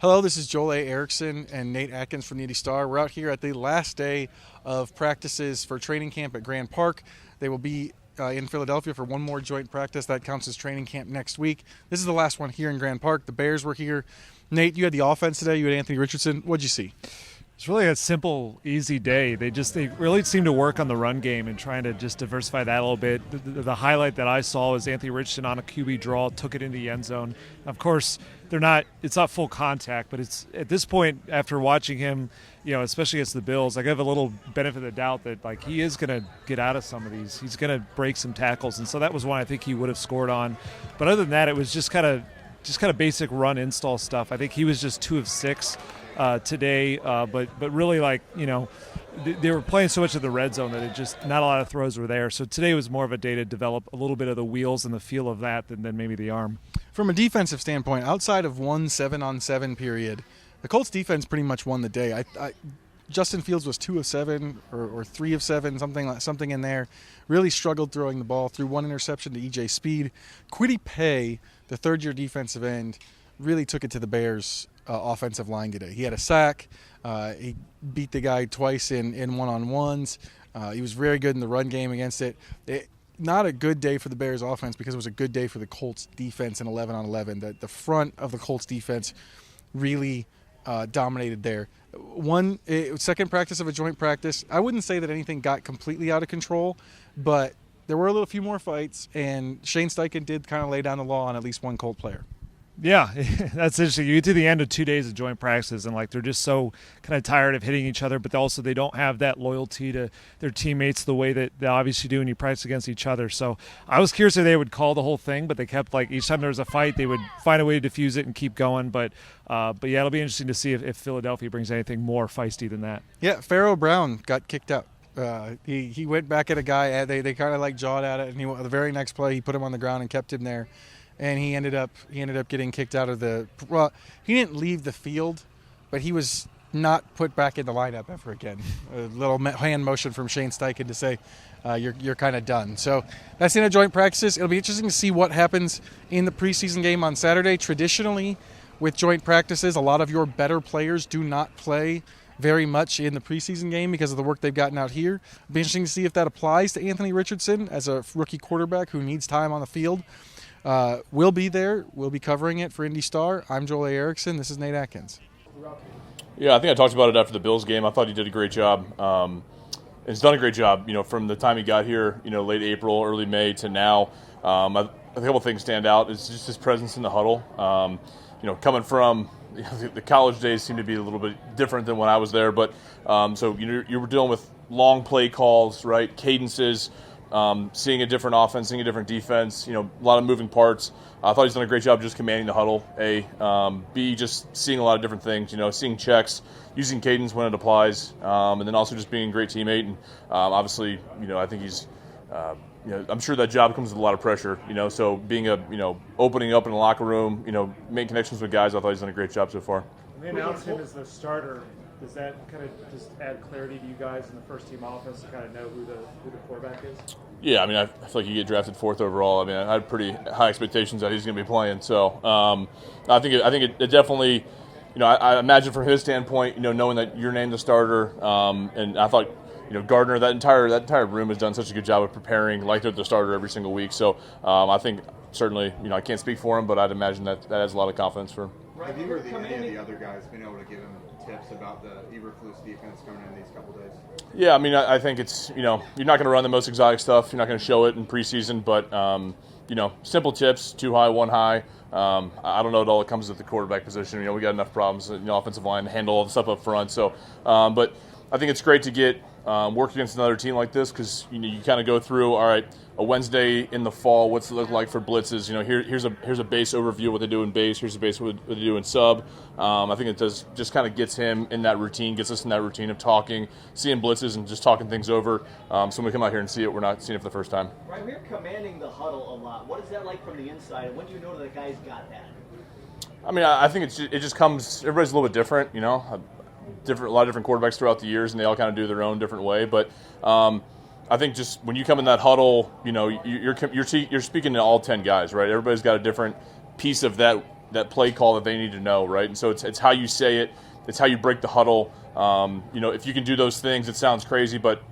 Hello, this is Joel A. Erickson and Nate Atkins from the Indy Star. We're out here at the last day of practices for training camp at Grand Park. They will be in Philadelphia for one more joint practice. That counts as training camp next week. This is the last one here in Grand Park. The Bears were here. Nate, you had the offense today. You had Anthony Richardson. What'd you see? It's really a simple, easy day. They really seem to work on the run game and trying to just diversify that a little bit. The highlight that I saw was Anthony Richardson on a QB draw, took it into the end zone. Of course, it's not full contact, but it's at this point after watching him, especially against the Bills, I give a little benefit of the doubt that he is going to get out of some of these. He's going to break some tackles, and so that was one I think he would have scored on. But other than that, it was just kind of basic run install stuff. I think he was just 2 of 6. Today, but really they were playing so much of the red zone that it just not a lot of throws were there. So today was more of a day to develop a little bit of the wheels and the feel of that than maybe the arm. From a defensive standpoint, outside of one 7-on-7 period, the Colts defense pretty much won the day. Justin Fields was 2 of 7 or 3 of 7, something in there. Really struggled throwing the ball, threw 1 interception to E.J. Speed. Kwity Paye, the third-year defensive end, really took it to the Bears' offensive line today. He had a sack. He beat the guy twice in one-on-ones. He was very good in the run game against it. Not a good day for the Bears' offense because it was a good day for the Colts' defense in 11-on-11. The front of the Colts' defense really dominated there. Second practice of a joint practice. I wouldn't say that anything got completely out of control, but there were a few more fights, and Shane Steichen did kind of lay down the law on at least one Colt player. Yeah, that's interesting. You get to the end of 2 days of joint practices, and they're just so kind of tired of hitting each other, but also they don't have that loyalty to their teammates the way that they obviously do when you practice against each other. So I was curious if they would call the whole thing, but they kept each time there was a fight, they would find a way to diffuse it and keep going. But yeah, it'll be interesting to see if Philadelphia brings anything more feisty than that. Yeah, Pharaoh Brown got kicked out. He went back at a guy. They kind of jawed at it, and the very next play he put him on the ground and kept him there. And he ended up getting kicked out of he didn't leave the field, but he was not put back in the lineup ever again. A little hand motion from Shane Steichen to say, you're kind of done. So that's the end of joint practices. It'll be interesting to see what happens in the preseason game on Saturday. Traditionally, with joint practices, a lot of your better players do not play very much in the preseason game because of the work they've gotten out here. It'll be interesting to see if that applies to Anthony Richardson as a rookie quarterback who needs time on the field. We'll be there. We'll be covering it for Indy Star. I'm Joel A. Erickson. This is Nate Atkins. Yeah, I think I talked about it after the Bills game. I thought he did a great job. He's done a great job, from the time he got here, late April, early May to now. A couple of things stand out. It's just his presence in the huddle. Coming from the college days seem to be a little bit different than when I was there. But so you were dealing with long play calls, right? Cadences. Seeing a different offense, seeing a different defense, a lot of moving parts. I thought he's done a great job just commanding the huddle. B, just seeing a lot of different things, seeing checks, using cadence when it applies, and then also just being a great teammate. And obviously, I think he's, I'm sure that job comes with a lot of pressure, so being opening up in the locker room, making connections with guys, I thought he's done a great job so far. They announced him as the starter. Does that kind of just add clarity to you guys in the first team offense to kind of know who the quarterback is? Yeah, I feel like you get drafted 4th overall. I had pretty high expectations that he's going to be playing. So I think it definitely, I imagine from his standpoint, knowing that you're named the starter, and I thought, Gardner, that entire room has done such a good job of preparing like they're the starter every single week. So I think certainly, I can't speak for him, but I'd imagine that adds a lot of confidence for him. Have you or any of the other guys been able to give him tips about the Eberflus defense coming in these couple days? Yeah, I think it's, you're not going to run the most exotic stuff. You're not going to show it in preseason, but, simple tips, 2 high, 1 high. I don't know it all comes with the quarterback position. We got enough problems in the offensive line to handle all the stuff up front. So, but I think it's great to get work against another team like this because, you kind of go through, all right, a Wednesday in the fall, what's it look like for blitzes? Here's a base overview of what they do in base. Here's a base of what they do in sub. I think it does just kind of gets him in that routine, gets us in that routine of talking, seeing blitzes and just talking things over. So when we come out here and see it, we're not seeing it for the first time. Right, we're commanding the huddle a lot. What is that like from the inside? And when do you know that the guys got that? I think it just comes. Everybody's a little bit different, a lot of different quarterbacks throughout the years, and they all kind of do their own different way. But I think just when you come in that huddle, you're speaking to all 10 guys, right? Everybody's got a different piece of that that play call that they need to know, right? And so it's how you say it, it's how you break the huddle. If you can do those things, it sounds crazy, but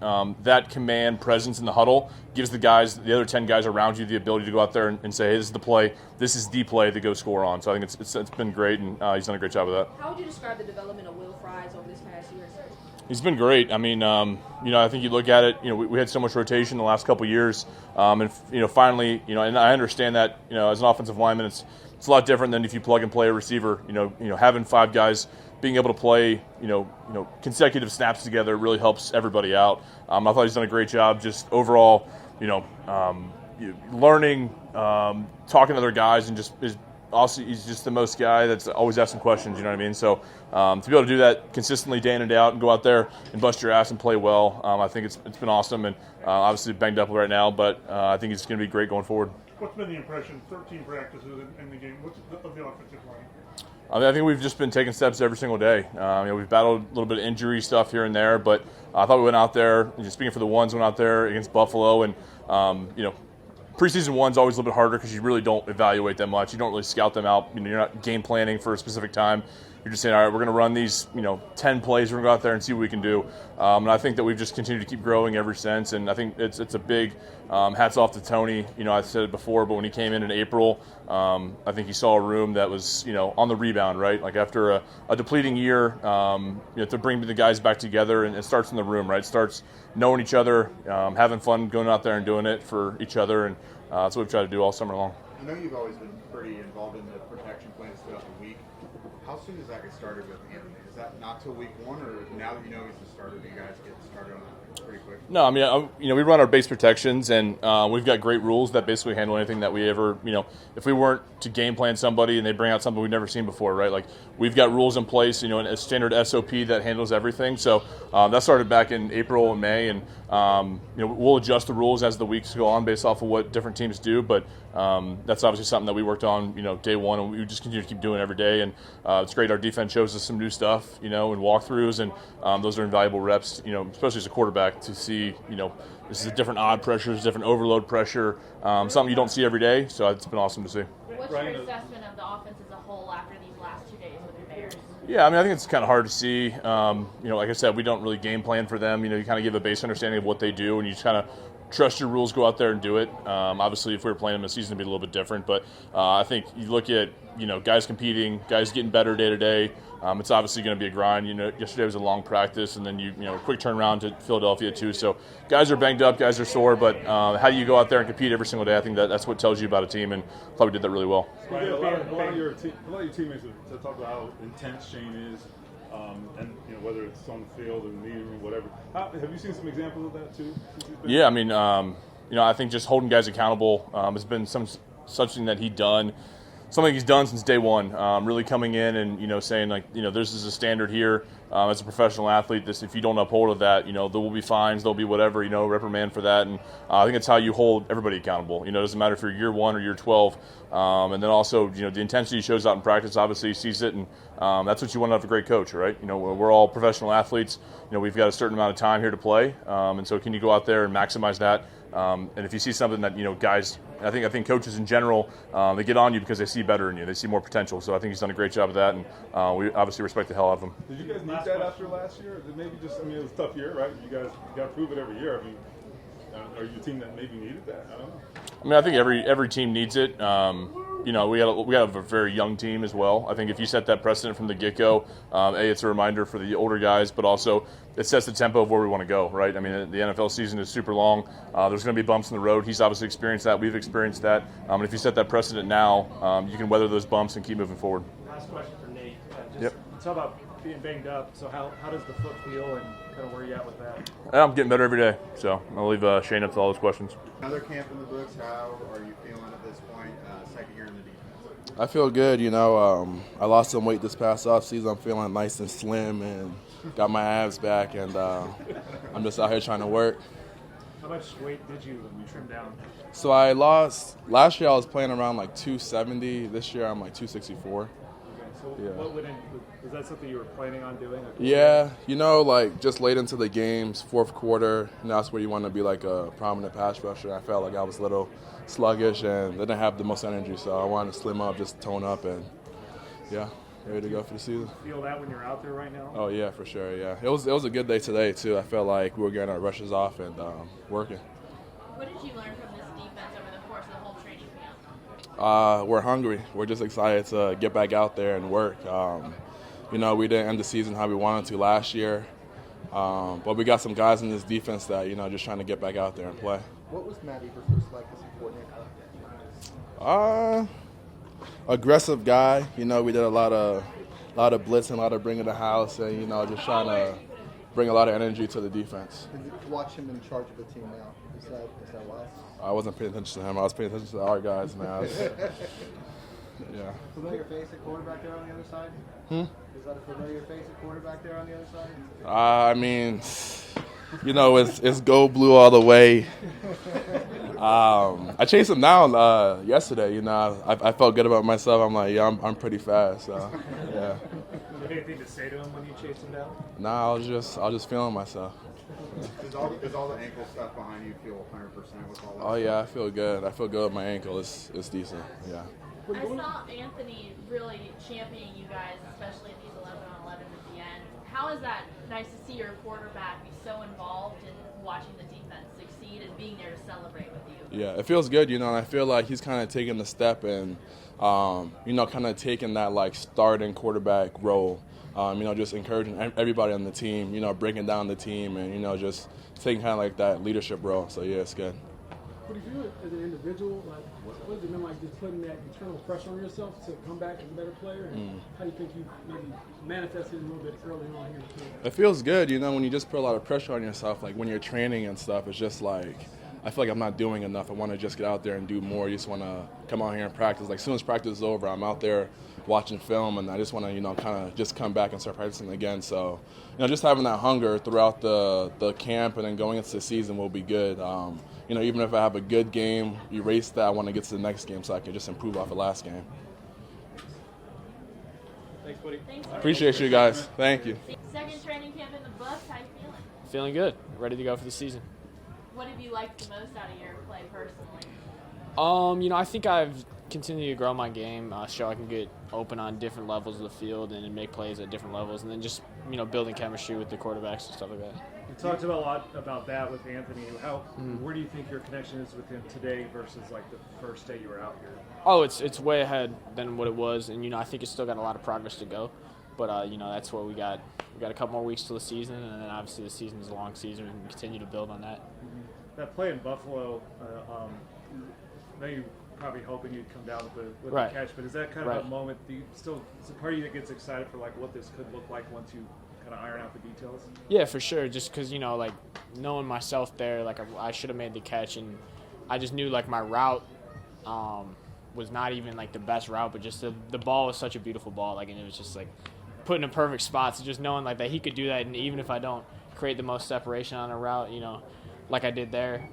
that command presence in the huddle gives the other 10 guys around you, the ability to go out there and say, hey, this is the play, this is the play to go score on. So I think it's been great, and he's done a great job of that. How would you describe the development of Will Fries over this past year? He's been great. I mean, I think you look at it. We had so much rotation the last couple of years, and finally, and I understand that. As an offensive lineman, it's a lot different than if you plug and play a receiver. Having 5 guys being able to play, consecutive snaps together really helps everybody out. I thought he's done a great job. Just overall, learning, talking to other guys, and he's just the most guy that's always asking questions, you know what I mean? So to be able to do that consistently day in and day out and go out there and bust your ass and play well, I think it's been awesome, and obviously banged up right now, but I think it's going to be great going forward. What's been the impression, 13 practices in the game, of the offensive line? I think we've just been taking steps every single day. We've battled a little bit of injury stuff here and there, but I thought we went out there, just speaking for the ones, went out there against Buffalo, and preseason one's always a little bit harder because you really don't evaluate them much. You don't really scout them out. You're not game planning for a specific time. You're just saying, all right, we're going to run these, 10 plays. We're going to go out there and see what we can do. And I think that we've just continued to keep growing ever since. And I think it's a big hats off to Tony. I said it before, but when he came in April, I think he saw a room that was, on the rebound, right? Like after a depleting year, to bring the guys back together, and it starts in the room, right? It starts knowing each other, having fun, going out there and doing it for each other. And that's what we've tried to do all summer long. I know you've always been pretty involved in the protection plans throughout the week. How soon does that get started with Anthony? Is that not till week 1, or now that you know he's the starter, do you guys get started on that pretty quick? No, I mean, we run our base protections, and we've got great rules that basically handle anything that we ever, if we weren't to game plan somebody and they bring out something we've never seen before, right? Like, we've got rules in place, and a standard SOP that handles everything. So that started back in April and May, and we'll adjust the rules as the weeks go on based off of what different teams do, but that's obviously something that we worked on, day one, and we just continue to keep doing every day. And it's great. Our defense shows us some new stuff, and walkthroughs, and those are invaluable reps, especially as a quarterback, to see, this is a different odd pressures, different overload pressure, something you don't see every day. So it's been awesome to see. What's your assessment of the offense as a whole after these last 2 days with the Bears? Yeah, I mean, I think it's kind of hard to see. Like I said, we don't really game plan for them. You kind of give a base understanding of what they do, and you just kind of trust your rules, go out there and do it. Obviously, if we were playing them in a season, it'd be a little bit different. But I think you look at, guys competing, guys getting better day to day. It's obviously going to be a grind. Yesterday was a long practice, and then quick turnaround to Philadelphia too. So guys are banged up, guys are sore, but how do you go out there and compete every single day? I think that's what tells you about a team, and probably did that really well. Right, a lot of your teammates have talked about how intense Shane is, and whether it's on the field or the meeting room, whatever. Have you seen some examples of that too? Yeah, I mean, I think just holding guys accountable has been something that he's done since day one. Really coming in and saying this is a standard here as a professional athlete. This, if you don't uphold of that, there will be fines, there'll be whatever, reprimand for that. And I think it's how you hold everybody accountable. It doesn't matter if you're year 1 or year 12. And then also, the intensity shows out in practice. Obviously, he sees it, and that's what you want out of a great coach, right? We're all professional athletes. We've got a certain amount of time here to play, and so can you go out there and maximize that? And if you see something that guys, I think coaches in general, they get on you because they see better in you. They see more potential. So I think he's done a great job of that, and we obviously respect the hell out of him. Did you guys need that after last year? Maybe just, it was a tough year, right? You guys got to prove it every year. I mean, are you a team that maybe needed that? I don't know. I mean, I think every team needs it. We have a very young team as well. I think if you set that precedent from the get-go, it's a reminder for the older guys, but also it sets the tempo of where we want to go, right? I mean, the NFL season is super long. There's going to be bumps in the road. He's obviously experienced that. We've experienced that. And if you set that precedent now, you can weather those bumps and keep moving forward. Last question for Nate. Yep. Talk about being banged up. So how does the foot feel, and kind of where you at with that? I'm getting better every day, so I'll leave Shane up to all those questions. Another camp in the books. How are you feeling at this point, second year in the defense? I feel good. I lost some weight this past offseason. I'm feeling nice and slim and got my abs back, and I'm just out here trying to work. How much weight did you trim down? So I lost – last year I was playing around like 270. This year I'm like 264. Okay, so Yeah. Was that something you were planning on doing? Yeah, just late into the games, fourth quarter, that's where you want to be like a prominent pass rusher. I felt like I was a little sluggish and didn't have the most energy, so I wanted to slim up, just tone up, and Yeah, ready to go for the season. Feel that when you're out there right now? Oh yeah, for sure. Yeah, it was a good day today too. I felt like we were getting our rushes off and working. What did you learn from this defense over the course of the whole training camp? We're hungry. We're just excited to get back out there and work. We didn't end the season how we wanted to last year, but we got some guys in this defense that just trying to get back out there and play. What was Matt Eberflus like as a coordinator? Aggressive guy. We did a lot of blitzing, a lot of bringing the house, and just trying to bring a lot of energy to the defense. To watch him in charge of the team now, is that why? I wasn't paying attention to him. I was paying attention to our guys, man. Yeah. Familiar face at quarterback there on the other side? Is that a familiar face at quarterback there on the other side? It's go blue all the way. I chased him down yesterday. I felt good about myself. I'm like, yeah, I'm pretty fast. So, yeah. Anything to say to him when you chased him down? Nah, I was just feeling myself. Does all the ankle stuff behind you feel 100% with all that? Oh yeah, I feel good. I feel good with my ankle. It's decent. Yeah. I saw Anthony really championing you guys, especially in these 11-on-11 at the end. How is that nice to see your quarterback be so involved in watching the defense succeed and being there to celebrate with you? Yeah, it feels good, and I feel like he's kind of taking the step and, kind of taking that, like, starting quarterback role, just encouraging everybody on the team, breaking down the team and, just taking kind of like that leadership role. So, yeah, it's good. What do you do as an individual? Like, what does it mean, like, just putting that internal pressure on yourself to come back as a better player? And how do you think you maybe manifested it a little bit early on here? It feels good, when you just put a lot of pressure on yourself, like when you're training and stuff, it's just like, I feel like I'm not doing enough. I want to just get out there and do more. You just want to come out here and practice. Like, as soon as practice is over, I'm out there watching film, and I just want to, kind of just come back and start practicing again. So, just having that hunger throughout the camp and then going into the season will be good. Even if I have a good game, erase that, I want to get to the next game so I can just improve off the last game. Thanks, buddy. Appreciate you guys. Thank you. Second training camp in the books. How you feeling? Feeling good. Ready to go for the season. What have you liked the most out of your play personally? I think I've continued to grow my game, show I can get open on different levels of the field and make plays at different levels, and then just, building chemistry with the quarterbacks and stuff like that. You talked about a lot about that with Anthony. Where do you think your connection is with him today versus like the first day you were out here? Oh, it's way ahead than what it was, and I think it's still got a lot of progress to go. But that's what we got. We got a couple more weeks till the season, and then obviously the season is a long season, and we continue to build on that. That play in Buffalo, I know you're probably hoping you'd come down with right. the catch, but is that kind of a moment? Is a part of you that gets excited for like what this could look like once you kind of iron out the details? Yeah, for sure. Just because like knowing myself there, like I should have made the catch, and I just knew like my route was not even like the best route, but just the ball was such a beautiful ball, like, and it was just like put in a perfect spot. So just knowing like that he could do that, and even if I don't create the most separation on a route, like I did there,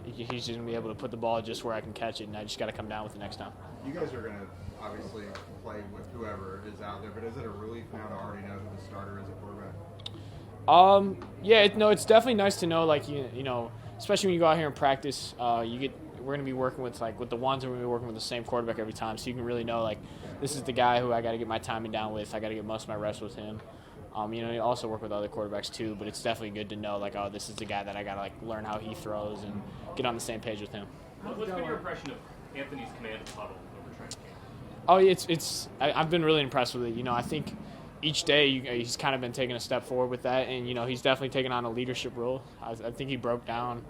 he's just gonna be able to put the ball just where I can catch it, and I just got to come down with it next time. You guys are gonna obviously play with whoever is out there, but is it a relief now to already know who the starter is at quarterback? Yeah, it's definitely nice to know, like especially when you go out here and practice, we're gonna be working with the ones, and we're gonna be working with the same quarterback every time, so you can really know like this is the guy who I got to get my timing down with. I got to get most of my reps with him. You also work with other quarterbacks too, but it's definitely good to know like, oh, this is the guy that I got to like learn how he throws and get on the same page with him. What's been your impression of Anthony's command of huddle over training camp? Oh, I've been really impressed with it. I think each day he's kind of been taking a step forward with that, and he's definitely taken on a leadership role. I think he broke down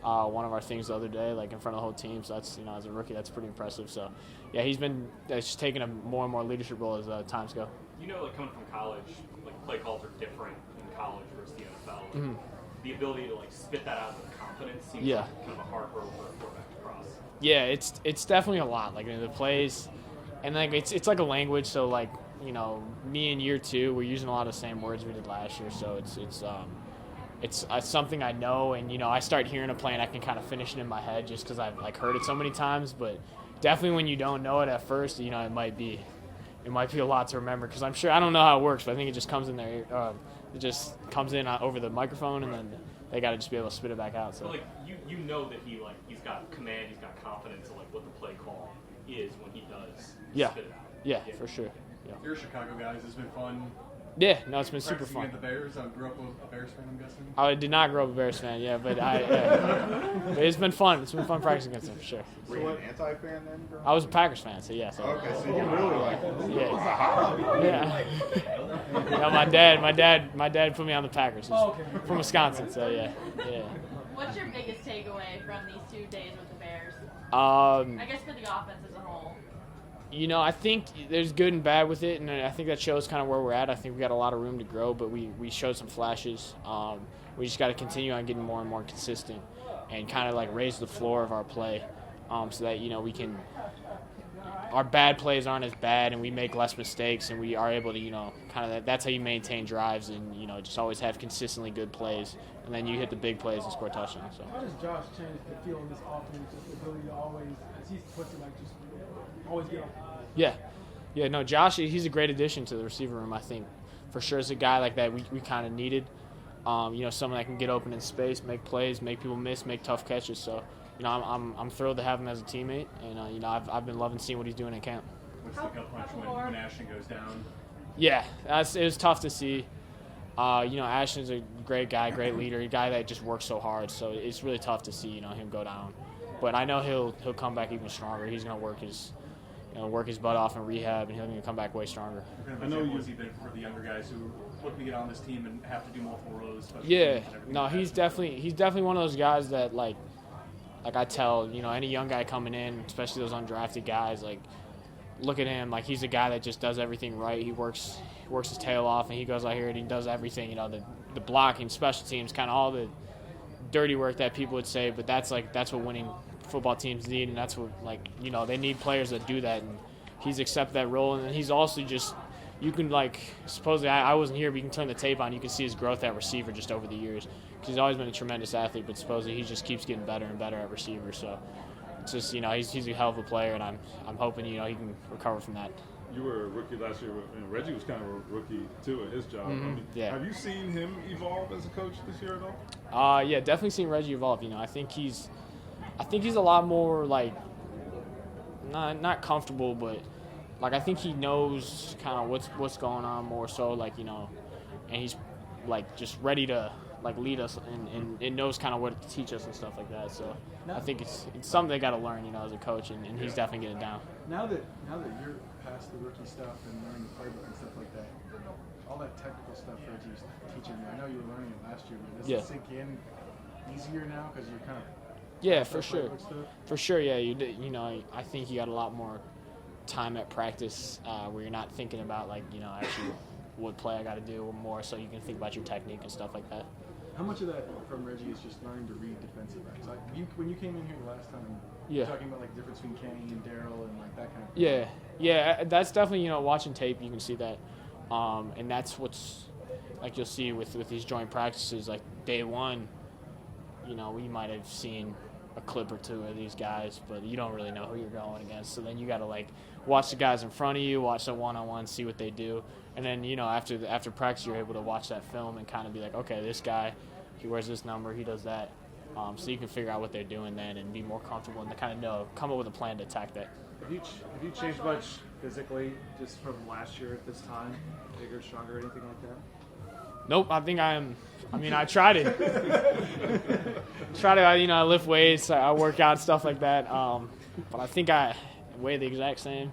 one of our things the other day, like in front of the whole team. So that's as a rookie, that's pretty impressive. So yeah, he's been just taking a more and more leadership role as times go. Like coming from college, like play calls are different in college versus the NFL. Like, the ability to like spit that out with confidence seems like kind of a hard hurdle for a quarterback to cross. Yeah, it's definitely a lot. Like the plays, and like it's like a language. So like me in year 2, we're using a lot of the same words we did last year. So it's something I know, and I start hearing a play and I can kind of finish it in my head just because I've like heard it so many times. But definitely when you don't know it at first, it might be a lot to remember, because I don't know how it works, but I think it just comes in there. It just comes in over the microphone, and then they got to just be able to spit it back out. So like you know that he's got command, he's got confidence in like what the play call is when he does spit it out. Yeah, for sure. Yeah. You're a Chicago guys. It's been fun. Yeah, no, it's been super Practicing fun. against the Bears. I grew up a Bears fan, I'm guessing. I did not grow up a Bears fan, yeah, but but it's been fun. It's been fun practicing against them for sure. Were you an anti-fan then? I was a Packers fan, so yeah. So. Okay, so you really like it. Yeah. No, my dad put me on the Packers. He's from Wisconsin, so yeah. What's your biggest takeaway from these 2 days with the Bears? I guess for the offense as a whole. You know, I think there's good and bad with it, and I think that shows kind of where we're at. I think we got a lot of room to grow, but we showed some flashes. We just got to continue on getting more and more consistent and kind of like raise the floor of our play so that, you know, we can – our bad plays aren't as bad and we make less mistakes and we are able to, you know, kind of – that's how you maintain drives and, you know, just always have consistently good plays, and then you hit the big plays and score touchdowns. So. How does Josh change the feel of this offense, just the ability to always – as he's puts it like just always get off? Yeah, no, Josh, he's a great addition to the receiver room, I think. For sure, as a guy like that we kind of needed. You know, someone that can get open in space, make plays, make people miss, make tough catches. So, you know, I'm thrilled to have him as a teammate, and you know, I've been loving seeing what he's doing in camp. What's the gut punch when Ashton goes down? Yeah, it was tough to see. You know, Ashton's a great guy, great leader, a guy that just works so hard. So it's really tough to see, you know, him go down. But I know he'll come back even stronger. He's gonna work his butt off in rehab, and he'll come back way stronger. I know what's he been for the younger guys who looking to get on this team and have to do multiple roles. Yeah, no, he's definitely one of those guys that like I tell, you know, any young guy coming in, especially those undrafted guys, like look at him, like he's a guy that just does everything right. He works his tail off, and he goes out here and he does everything. You know, the blocking, special teams, kind of all the dirty work that people would say, but that's what winning football teams need, and that's what, like, you know, they need players that do that, and he's accepted that role. And then he's also just, you can, like, supposedly I wasn't here, but you can turn the tape on, you can see his growth at receiver just over the years, because he's always been a tremendous athlete, but supposedly he just keeps getting better and better at receiver. So it's just, you know, he's a hell of a player, and I'm hoping, you know, he can recover from that. You were a rookie last year, and Reggie was kind of a rookie too at his job. Mm-hmm. I mean, yeah. Have you seen him evolve as a coach this year at all? Yeah, definitely seen Reggie evolve. You know, I think he's a lot more like not comfortable, but like I think he knows kind of what's going on more so, like, you know, and he's like just ready to like lead us and knows kind of what to teach us and stuff like that. So I think it's something they got to learn, you know, as a coach, and he's definitely getting it down. Now that you're past the rookie stuff and learning the playbook and stuff like that, all that technical stuff Reggie's teaching you, I know you were learning it last year, but does it sink in easier now because you're kind of for sure. For sure, yeah. You know, I think you got a lot more time at practice where you're not thinking about, like, you know, actually what play I got to do more, so you can think about your technique and stuff like that. How much of that from Reggie is just learning to read defensive backs? Like when you came in here the last time, you were talking about like the difference between Kenny and Darryl and like that kind of thing. Yeah, that's definitely, you know, watching tape you can see that, and that's what's like you'll see with these joint practices. Like day one, you know, we might have seen a clip or two of these guys, but you don't really know who you're going against. So then you got to like watch the guys in front of you, watch the one-on-one, see what they do, and then, you know, after practice you're able to watch that film and kind of be like, okay, this guy, he wears this number, he does that. So you can figure out what they're doing then and be more comfortable and to kind of come up with a plan to attack that. Have you changed much physically just from last year at this time? Bigger, stronger, anything like that? Nope, I think I try to. I lift weights, I work out, stuff like that. But I think I weigh the exact same.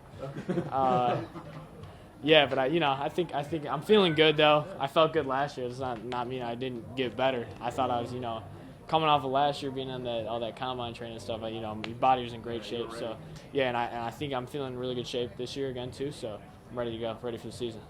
Yeah, but I think I'm feeling good though. I felt good last year. It's not mean I didn't get better. I thought I was, coming off of last year being on all that combine training and stuff. My body was in great shape. So yeah, and I think I'm feeling in really good shape this year again too. So I'm ready to go, ready for the season.